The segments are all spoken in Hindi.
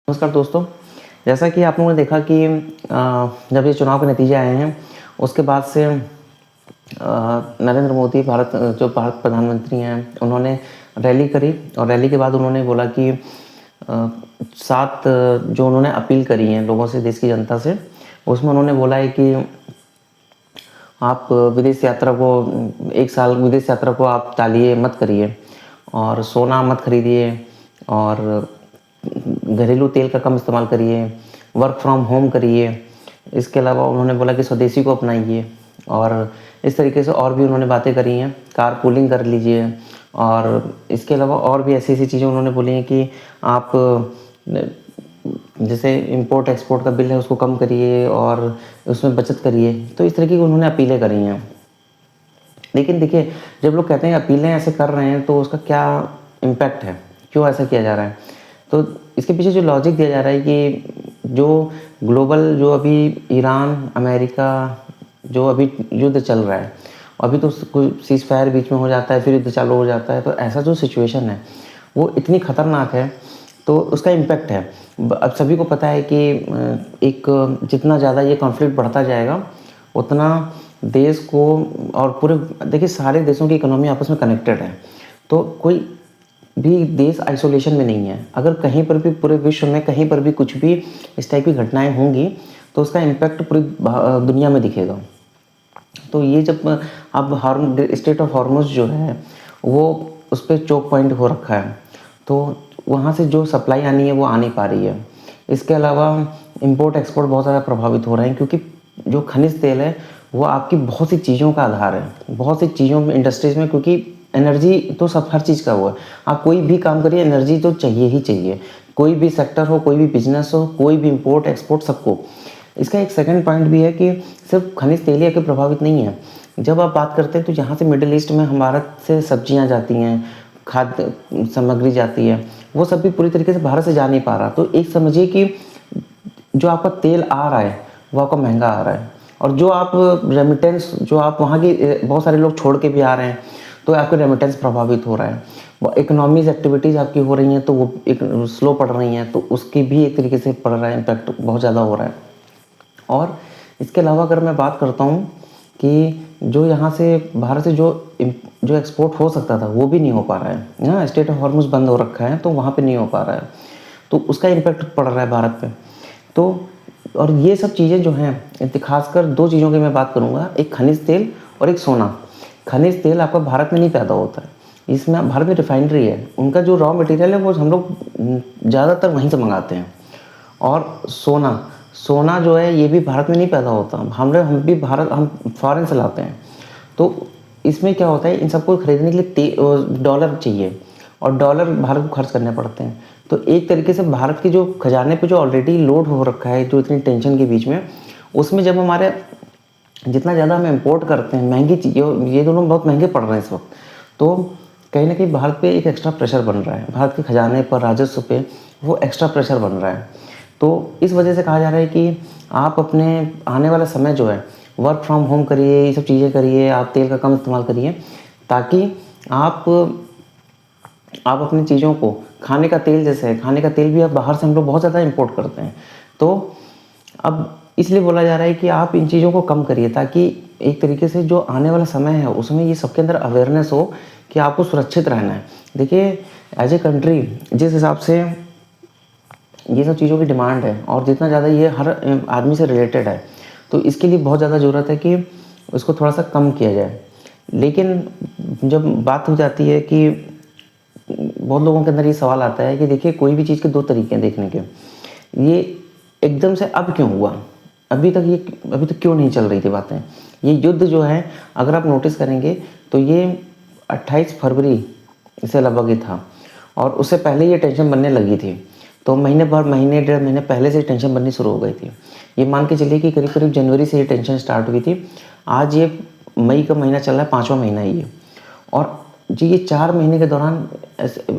नमस्कार दोस्तों। जैसा कि आप लोगों ने देखा कि जब ये चुनाव के नतीजे आए हैं, उसके बाद से नरेंद्र मोदी जो भारत प्रधानमंत्री हैं, उन्होंने रैली करी और रैली के बाद उन्होंने बोला कि 7 जो उन्होंने अपील करी हैं लोगों से, देश की जनता से, उसमें उन्होंने बोला है कि आप विदेश यात्रा को 1 साल विदेश यात्रा को आप टालिए, मत करिए और सोना मत खरीदिए और घरेलू तेल का कम इस्तेमाल करिए, वर्क फ्रॉम होम करिए। इसके अलावा उन्होंने बोला कि स्वदेशी को अपनाइए और इस तरीके से और भी उन्होंने बातें करी हैं। कारपूलिंग कर लीजिए और इसके अलावा और भी ऐसी-ऐसी चीज़ें उन्होंने बोली हैं कि आप जैसे इम्पोर्ट एक्सपोर्ट का बिल है उसको कम करिए और उसमें बचत करिए। तो इस तरीके की उन्होंने अपीलें करी हैं। लेकिन देखिए, जब लोग कहते हैं अपीलें ऐसे कर रहे हैं तो उसका क्या इम्पैक्ट है? क्यों ऐसा किया जा रहा है? तो इसके पीछे जो लॉजिक दिया जा रहा है कि जो ग्लोबल जो अभी ईरान, अमेरिका जो अभी युद्ध चल रहा है, अभी तो कोई सीज़फायर बीच में हो जाता है, फिर युद्ध चालू हो जाता है, तो ऐसा जो सिचुएशन है, वो इतनी ख़तरनाक है, तो उसका इम्पैक्ट है। अब सभी को पता है कि एक जितना ज़्यादा ये कॉन्फ्लिक्ट बढ़ता जाएगा, उतना देश को और पूरे देखिए सारे देशों की इकोनॉमी आपस में कनेक्टेड है। तो कोई भी देश आइसोलेशन में नहीं है। अगर कहीं पर भी पूरे विश्व में कहीं पर भी कुछ भी इस टाइप की घटनाएँ होंगी, तो उसका इम्पैक्ट पूरी दुनिया में दिखेगा। तो ये जब अब स्टेट ऑफ हॉर्मुज़ जो है, वो उस पे चोक पॉइंट हो रखा है, तो वहाँ से जो सप्लाई आनी है वो आ नहीं पा रही है। इसके अलावा इम्पोर्ट एक्सपोर्ट बहुत ज़्यादा प्रभावित हो रहे हैं, क्योंकि जो खनिज तेल है वो आपकी बहुत सी चीज़ों का आधार है, बहुत सी चीज़ों में, इंडस्ट्रीज़ में, क्योंकि एनर्जी तो सब हर चीज़ का वो है। आप कोई भी काम करिए, एनर्जी तो चाहिए ही चाहिए। कोई भी सेक्टर हो, कोई भी बिज़नेस हो, कोई भी इम्पोर्ट एक्सपोर्ट, सबको। इसका एक सेकंड पॉइंट भी है कि सिर्फ खनिज तेल ही आके प्रभावित नहीं है। जब आप बात करते हैं तो यहाँ से मिडिल ईस्ट में भारत से सब्जियाँ जाती हैं, खाद्य सामग्री जाती है, वो सब भी पूरी तरीके से भारत से जा नहीं पा रहा। तो एक समझिए कि जो आपका तेल आ रहा है वो आपका महंगा आ रहा है, और जो आप रेमिटेंस, जो आप वहाँ की बहुत सारे लोग छोड़ के भी आ रहे हैं, तो आपका रेमिटेंस प्रभावित हो रहा है। वो इकोनॉमीज एक्टिविटीज़ आपकी हो रही हैं तो वो एक स्लो पड़ रही हैं, तो उसकी भी एक तरीके से पड़ रहा है, इम्पैक्ट बहुत ज़्यादा हो रहा है। और इसके अलावा अगर मैं बात करता हूँ कि जो यहाँ से भारत से जो एक्सपोर्ट हो सकता था वो भी नहीं हो पा रहा है ना, स्टेट ऑफ हॉर्मुज़ बंद हो रखा है, तो वहाँ पे नहीं हो पा रहा है, तो उसका इम्पैक्ट पड़ रहा है भारत पे। तो और ये सब चीज़ें जो हैं, खासकर 2 चीज़ों की मैं बात करूँगा, एक खनिज तेल और एक सोना। खनिज तेल आपका भारत में नहीं पैदा होता है, इसमें भारत में रिफाइनरी है, उनका जो रॉ मटेरियल है वो हम लोग ज़्यादातर वहीं से मंगाते हैं। और सोना, सोना जो है ये भी भारत में नहीं पैदा होता, हम फॉरेन से लाते हैं। तो इसमें क्या होता है, इन सबको खरीदने के लिए डॉलर चाहिए और डॉलर भारत को खर्च करने पड़ते हैं। तो एक तरीके से भारत के जो खजाने पे जो ऑलरेडी लोड हो रखा है, जो इतनी टेंशन के बीच में, उसमें जब हमारे जितना ज़्यादा हम इम्पोर्ट करते हैं महंगी चीज़ें, ये दोनों बहुत महंगे पड़ रहे हैं इस वक्त, तो कहीं ना कहीं भारत पे एक एक्स्ट्रा प्रेशर बन रहा है, भारत के खजाने पर, राजस्व पे वो एक्स्ट्रा प्रेशर बन रहा है। तो इस वजह से कहा जा रहा है कि आप अपने आने वाला समय जो है, वर्क फ्रॉम होम करिए, ये सब चीज़ें करिए, आप तेल का कम इस्तेमाल करिए, ताकि आप आप अपनी चीज़ों को, खाने का तेल जैसे है, खाने का तेल भी अब बाहर से हम लोग बहुत ज़्यादा इंपोर्ट करते हैं। तो अब इसलिए बोला जा रहा है कि आप इन चीज़ों को कम करिए, ताकि एक तरीके से जो आने वाला समय है उसमें ये सबके अंदर अवेयरनेस हो कि आपको सुरक्षित रहना है। देखिए, एज ए कंट्री जिस हिसाब से ये सब चीज़ों की डिमांड है और जितना ज़्यादा ये हर आदमी से रिलेटेड है, तो इसके लिए बहुत ज़्यादा ज़रूरत है कि उसको थोड़ा सा कम किया जाए। लेकिन जब बात हो जाती है कि बहुत लोगों के अंदर ये सवाल आता है कि देखिए, कोई भी चीज़ के 2 तरीके हैं देखने के। ये एकदम से अब क्यों हुआ? अभी तक क्यों नहीं चल रही थी बातें? ये युद्ध जो है, अगर आप नोटिस करेंगे तो ये 28 फरवरी से लगभग ही था, और उससे पहले ये टेंशन बनने लगी थी। तो महीने 1.5 महीने पहले से टेंशन बननी शुरू हो गई थी। ये मान के चलिए कि करीब-करीब जनवरी से ये टेंशन स्टार्ट हुई थी। आज ये मई का महीना चल रहा है, 5वां महीना है ये। और जी ये 4 महीने के दौरान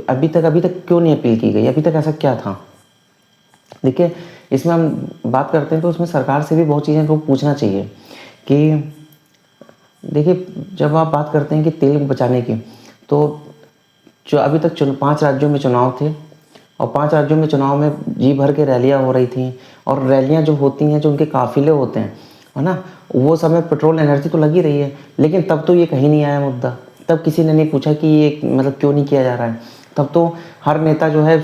अभी तक क्यों नहीं अपील की गई? अभी तक ऐसा क्या था? देखिए, इसमें हम बात करते हैं तो उसमें सरकार से भी बहुत चीज़ें को पूछना चाहिए कि देखिए, जब आप बात करते हैं कि तेल को बचाने की, तो जो अभी तक 5 राज्यों में चुनाव थे, और 5 राज्यों में चुनाव में जी भर के रैलियाँ हो रही थी, और रैलियाँ जो होती हैं, जो उनके काफ़िले होते हैं, है ना, वो सब में पेट्रोल एनर्जी तो लगी रही है, लेकिन तब तो ये कहीं नहीं आया मुद्दा। तब किसी ने नहीं पूछा कि ये मतलब क्यों नहीं किया जा रहा है। तब तो हर नेता जो है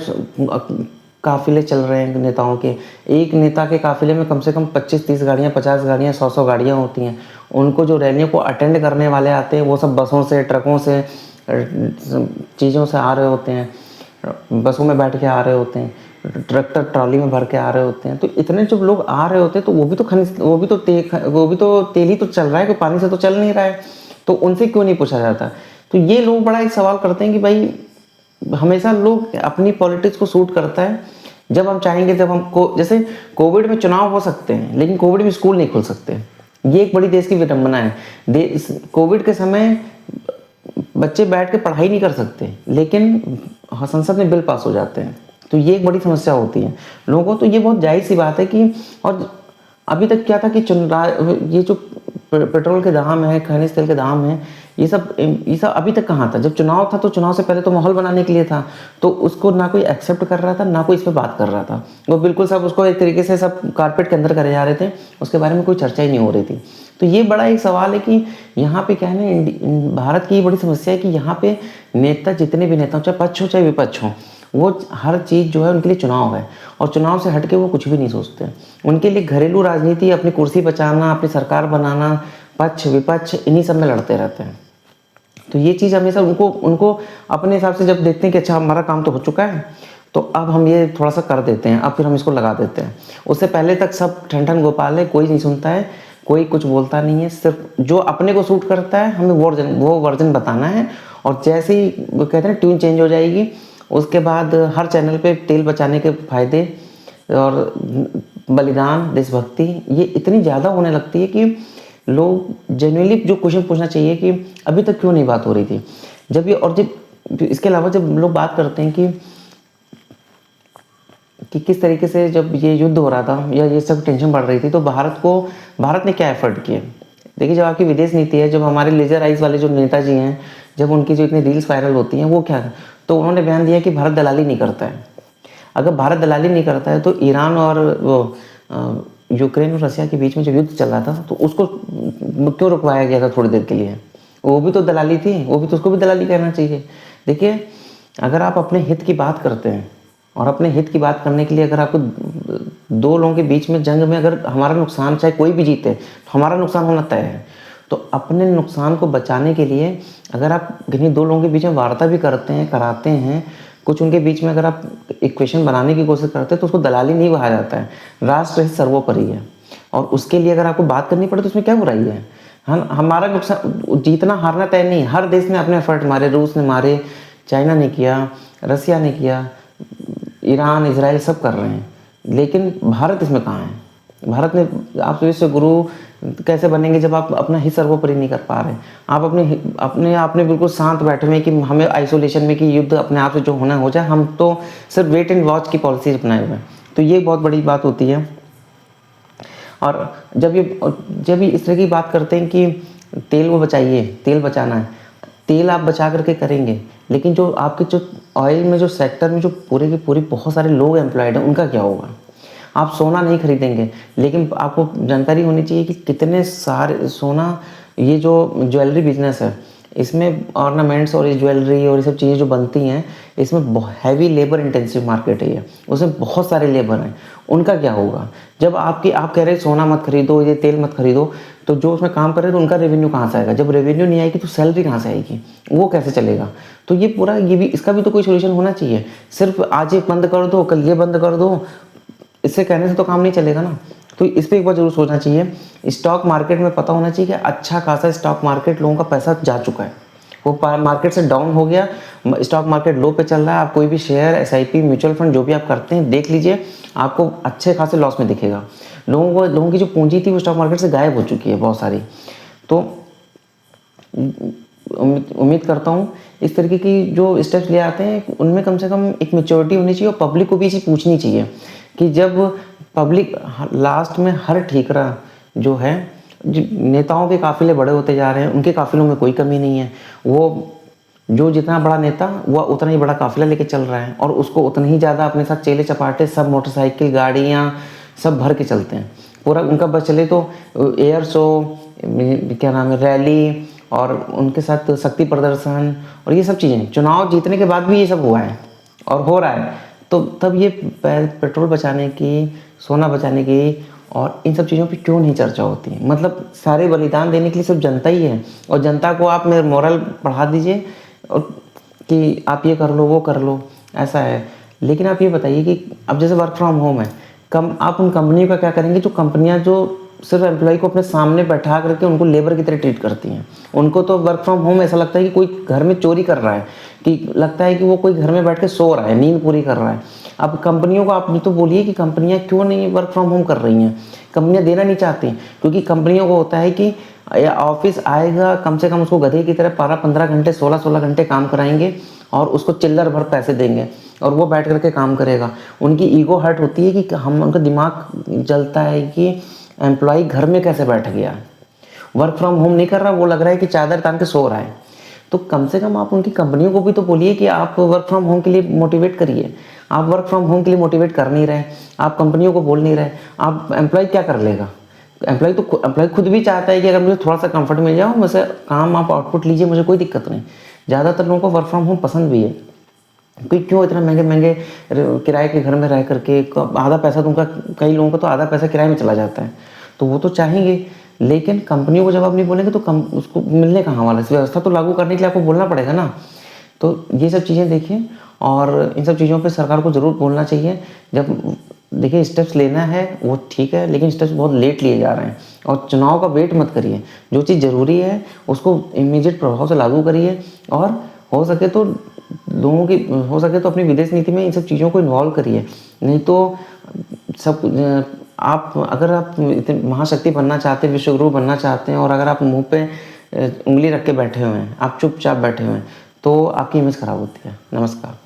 काफ़िले चल रहे हैं नेताओं के। एक नेता के काफ़िले में कम से कम 25-30 गाड़ियाँ, 50 गाड़ियाँ, 100-100 गाड़ियाँ होती हैं। उनको जो रैलियों को अटेंड करने वाले आते हैं, वो सब बसों से, ट्रकों से, चीज़ों से आ रहे होते हैं, बसों में बैठ के आ रहे होते हैं, ट्रैक्टर ट्रॉली में भर के आ रहे होते हैं। तो इतने जब लोग आ रहे होते हैं, तो वो भी तो खनिज, वो भी तो तेल ही तो चल रहा है, कोई पानी से तो चल नहीं रहा है। तो उनसे क्यों नहीं पूछा जाता? तो ये लोग बड़ा एक सवाल करते हैं कि भाई, हमेशा लोग अपनी पॉलिटिक्स को सूट करता है। जब हम चाहेंगे, जब हमको, जैसे कोविड में चुनाव हो सकते हैं, लेकिन कोविड में स्कूल नहीं खुल सकते। ये एक बड़ी देश की विडंबना है। कोविड के समय बच्चे बैठ के पढ़ाई नहीं कर सकते, लेकिन संसद में बिल पास हो जाते हैं। तो ये एक बड़ी समस्या होती है लोगों को। तो ये बहुत जायज़ सी बात है कि, और अभी तक क्या था कि ये जो पेट्रोल के दाम है, खनिज तेल के दाम है, ये सब अभी तक कहाँ था? जब चुनाव था, तो चुनाव से पहले तो माहौल बनाने के लिए था, तो उसको ना कोई एक्सेप्ट कर रहा था, ना कोई इस पर बात कर रहा था। वो बिल्कुल सब उसको एक तरीके से सब कारपेट के अंदर करे जा रहे थे, उसके बारे में कोई चर्चा ही नहीं हो रही थी। तो ये बड़ा एक सवाल है कि यहाँ पे क्या है ना, भारत की बड़ी समस्या है कि यहाँ पे नेता, जितने भी नेता हो, चाहे पक्ष हो चाहे विपक्ष हो, वो हर चीज़ जो है उनके लिए चुनाव है, और चुनाव से हट के वो कुछ भी नहीं सोचते। उनके लिए घरेलू राजनीति, अपनी कुर्सी बचाना, अपनी सरकार बनाना, पक्ष विपक्ष, इन्हीं सब में लड़ते रहते हैं। तो ये चीज़ हमेशा उनको अपने हिसाब से जब देखते हैं कि अच्छा हमारा काम तो हो चुका है, तो अब हम ये थोड़ा सा कर देते हैं, अब फिर हम इसको लगा देते हैं। उससे पहले तक सब ठन गोपाल है, कोई नहीं सुनता है, कोई कुछ बोलता नहीं है। सिर्फ जो अपने को सूट करता है, हमें वो वर्जन बताना है। और जैसे ही वो कहते हैं ट्यून चेंज हो जाएगी, उसके बाद हर चैनल पे तेल बचाने के फायदे और बलिदान, देशभक्ति, ये इतनी ज़्यादा होने लगती है कि लोग जेन्युइनली जो क्वेश्चन पूछना चाहिए कि अभी तक क्यों नहीं बात हो रही थी। जब ये, और जब इसके अलावा जब लोग बात करते हैं कि किस तरीके से जब ये युद्ध हो रहा था या ये सब टेंशन बढ़ रही थी, तो भारत ने क्या एफर्ट किए? देखिए, जब आपकी विदेश नीति है, जब हमारे लेजर आइज वाले जो नेताजी हैं, जब उनकी जो इतनी रील्स वायरल होती हैं, वो क्या, तो उन्होंने बयान दिया कि भारत दलाली नहीं करता है। अगर भारत दलाली नहीं करता है, तो ईरान और वो यूक्रेन और रसिया के बीच में जो युद्ध चल रहा था, तो उसको क्यों रुकवाया गया था थोड़ी देर के लिए? वो भी तो दलाली थी, वो भी तो, उसको भी दलाली कहना चाहिए। देखिए, अगर आप अपने हित की बात करते हैं, और अपने हित की बात करने के लिए अगर आपको दो लोगों के बीच में जंग में अगर हमारा नुकसान, चाहे कोई भी जीते, तो हमारा नुकसान होना तय है। तो अपने नुकसान को बचाने के लिए अगर आप किन्हीं दो लोगों के बीच में वार्ता भी करते हैं, कराते हैं, कुछ उनके बीच में अगर आप इक्वेशन बनाने की कोशिश करते हैं, तो उसको दलाली नहीं कहा जाता है। राष्ट्र हित सर्वोपरि है, और उसके लिए अगर आपको बात करनी पड़े, तो उसमें क्या बुराई है? हमारा नुकसान, जीतना हारना तय नहीं। हर देश ने अपने एफर्ट मारे, रूस ने मारे, चाइना ने किया, रसिया ने किया, ईरान, इजराइल सब कर रहे हैं, लेकिन भारत इसमें कहाँ है? भारत ने, आप विश्व गुरु कैसे बनेंगे जब आप अपना ही सर्वोपरि नहीं कर पा रहे? आप अपने आपने बिल्कुल शांत बैठे हुए कि हमें आइसोलेशन में, कि युद्ध अपने आप से जो होना हो जाए, हम तो सिर्फ वेट एंड वॉच की पॉलिसी अपनाए हुए हैं। तो ये बहुत बड़ी बात होती है। और जब ये इस तरह की बात करते हैं कि तेल को बचाइए, तेल बचाना है, तेल आप बचा करके करेंगे, लेकिन जो आपके जो ऑयल में जो सेक्टर में जो पूरे के पूरे बहुत सारे लोग एम्प्लॉयड हैं, उनका क्या होगा? आप सोना नहीं खरीदेंगे, लेकिन आपको जानकारी होनी चाहिए कि कितने सारे सोना, ये जो ज्वेलरी बिजनेस है, इसमें ऑर्नामेंट्स और ये ज्वेलरी और ये सब चीज़ें जो बनती हैं, इसमें बहुत हैवी लेबर इंटेंसिव मार्केट है ये, उसमें बहुत सारे लेबर हैं, उनका क्या होगा? जब आप कह रहे हैं सोना मत खरीदो, ये तेल मत खरीदो, तो जो उसमें काम कर रहे हैं, तो उनका रेवेन्यू कहाँ से आएगा? जब रेवेन्यू नहीं आएगी, तो सैलरी कहाँ से आएगी? वो कैसे चलेगा? तो ये पूरा, ये भी, इसका भी तो कोई सोल्यूशन होना चाहिए। सिर्फ आज ये बंद कर दो, कल ये बंद कर दो, इससे कहने से तो काम नहीं चलेगा ना। तो इस पर एक बार जरूर सोचना चाहिए। स्टॉक मार्केट में पता होना चाहिए कि अच्छा खासा स्टॉक मार्केट, लोगों का पैसा जा चुका है, वो मार्केट से डाउन हो गया, स्टॉक मार्केट लो पे चल रहा है। आप कोई भी शेयर, एसआईपी, म्यूचुअल फंड जो भी आप करते हैं, देख लीजिए, आपको अच्छे खासे लॉस में दिखेगा। लोगों की जो पूंजी थी, वो स्टॉक मार्केट से गायब हो चुकी है बहुत सारी। तो उम्मीद करता हूँ इस तरीके की जो स्टेप्स ले आते हैं, उनमें कम से कम एक मैच्योरिटी होनी चाहिए, और पब्लिक को भी ये चीज़ पूछनी चाहिए कि जब पब्लिक लास्ट में, हर ठीकरा जो है, जो नेताओं के काफ़िले बड़े होते जा रहे हैं, उनके काफ़िलों में कोई कमी नहीं है, वो जो जितना बड़ा नेता वह उतना ही बड़ा काफिला लेके चल रहा है और उसको उतना ही ज़्यादा अपने साथ चेले चपाटे सब मोटरसाइकिल गाड़ियाँ सब भर के चलते हैं। पूरा उनका बस चले तो एयर शो, क्या नाम है, रैली, और उनके साथ शक्ति प्रदर्शन और ये सब चीज़ें। चुनाव जीतने के बाद भी ये सब हुआ है और हो रहा है। तो तब ये पेट्रोल बचाने की, सोना बचाने की और इन सब चीज़ों पे क्यों नहीं चर्चा होती है? मतलब सारे बलिदान देने के लिए सिर्फ जनता ही है और जनता को आप मेरे मोरल पढ़ा दीजिए और कि आप ये कर लो वो कर लो, ऐसा है। लेकिन आप ये बताइए कि अब जैसे वर्क फ्रॉम होम है, आप उन कंपनियों का क्या करेंगे जो कंपनियां जो सिर्फ एम्प्लॉय को अपने सामने बैठा करके उनको लेबर की तरह ट्रीट करती हैं। उनको तो वर्क फ्रॉम होम ऐसा लगता है कि कोई घर में चोरी कर रहा है, कि लगता है कि वो कोई घर में बैठ के सो रहा है, नींद पूरी कर रहा है। अब कंपनियों को आप तो बोलिए कि कंपनियां क्यों नहीं वर्क फ्रॉम होम कर रही हैं? कंपनियां देना नहीं चाहती क्योंकि कंपनियों को होता है कि ऑफिस आएगा, कम से कम उसको गधे की तरह 12-15 घंटे, 16-16 घंटे काम कराएंगे और उसको चिल्लर भर पैसे देंगे और वो बैठ करके काम करेगा। उनकी ईगो हर्ट होती है कि हम, उनका दिमाग जलता है कि एम्प्लॉय घर में कैसे बैठ गया, वर्क फ्रॉम होम नहीं कर रहा, वो लग रहा है कि चादर तान के सो रहा है। तो कम से कम आप उनकी कंपनियों को भी तो बोलिए कि आप वर्क फ्रॉम होम के लिए मोटिवेट करिए। आप वर्क फ्रॉम होम के लिए मोटिवेट कर नहीं रहे, आप कंपनियों को बोल नहीं रहे, आप एम्प्लॉय क्या कर लेगा? एम्प्लॉय खुद भी चाहता है कि अगर मुझे थोड़ा सा कंफर्ट मिल जाओ, मुझसे काम आप आउटपुट लीजिए, मुझे कोई दिक्कत नहीं। ज़्यादातर लोगों को वर्क फ्रॉम होम पसंद भी है कि क्यों इतना महंगे महंगे किराए के घर में रह करके आधा पैसा तो उनका, कई लोगों का तो आधा पैसा किराए में चला जाता है, तो वो तो चाहेंगे। लेकिन कंपनियों को जब आप नहीं बोलेंगे तो उसको मिलने कहाँ वाला? इस व्यवस्था तो लागू करने के लिए आपको बोलना पड़ेगा ना। तो ये सब चीज़ें देखिए और इन सब चीज़ों पे सरकार को ज़रूर बोलना चाहिए। जब देखिए स्टेप्स लेना है वो ठीक है, लेकिन स्टेप्स बहुत लेट लिए जा रहे हैं और चुनाव का वेट मत करिए। जो चीज़ ज़रूरी है उसको इमीडिएट प्रभाव से लागू करिए और हो सके तो लोगों की, हो सके तो अपनी विदेश नीति में इन सब चीज़ों को इन्वॉल्व करिए। नहीं तो सब आप, अगर आप इतने महाशक्ति बनना चाहते हैं, विश्वगुरु बनना चाहते हैं और अगर आप मुंह पे उंगली रख के बैठे हुए हैं, आप चुपचाप बैठे हुए हैं, तो आपकी इमेज खराब होती है। नमस्कार।